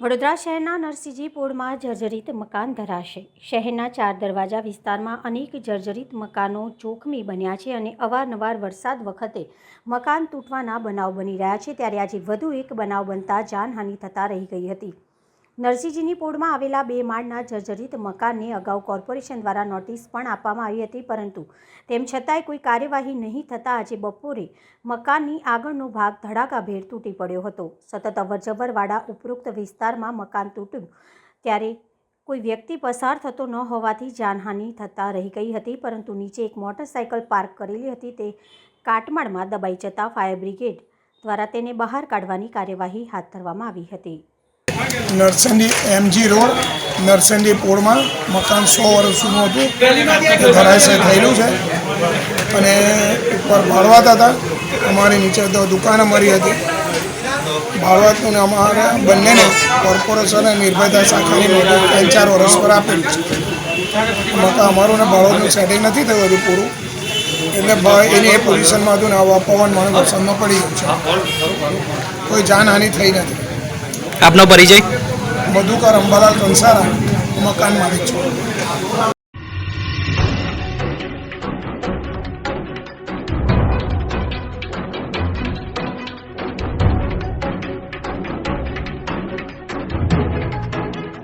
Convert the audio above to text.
વડોદરા શહેરના નરસિંહજી પોળમાં જર્જરિત મકાન ધરાશે। શહેરના 4 દરવાજા વિસ્તારમાં અનેક જર્જરિત મકાનો જોખમી બન્યા છે અને અવારનવાર વરસાદ વખતે મકાન તૂટવાના બનાવ બની રહ્યા છે। ત્યારે આજે વધુ એક બનાવ બનતા જાનહાનિ થતા રહી ગઈ હતી। નરસિંહજીની પોળમાં આવેલા 2 માળના જર્જરિત મકાનને અગાઉ કોર્પોરેશન દ્વારા નોટિસ પણ આપવામાં આવી હતી, પરંતુ તેમ છતાંય કોઈ કાર્યવાહી નહીં થતાં આજે બપોરે મકાનની આગળનો ભાગ ધડાકાભેર તૂટી પડ્યો હતો। સતત અવરજવરવાળા ઉપરોક્ત વિસ્તારમાં મકાન તૂટ્યું ત્યારે કોઈ વ્યક્તિ પસાર થતો ન હોવાથી જાનહાનિ થતાં રહી ગઈ હતી, પરંતુ નીચે એક મોટરસાઇકલ પાર્ક કરેલી હતી તે કાટમાળમાં દબાઈ જતાં ફાયર બ્રિગેડ દ્વારા તેને બહાર કાઢવાની કાર્યવાહી હાથ ધરવામાં આવી હતી। નરસિંહજી MG રોડ નરસિંહજી પોળમાં મકાન 100 વર્ષ જૂનું હતું, તે ધરાશય થયેલું છે અને ઉપર ભાડવાત હતા। અમારી નીચે દુકાન અમારી હતી। ભાડવાતને અમારે બંનેને કોર્પોરેશને નિર્ભયતા શાખાની નોટિસ 3-4 વર્ષ પર આપેલી છે। મકાન અમારું ને ભાડવાતનું સેટિંગ નથી થયું હજુ પૂરું, એટલે એની એ પોઝિશનમાં હતું ને આવા પવન મને વરસાદમાં પડી ગયું છે। કોઈ જાનહાનિ થઈ નથી। આપનો પરિચય? મધુકર અંબાલાલ કંસારા, મકાન માલિક છું।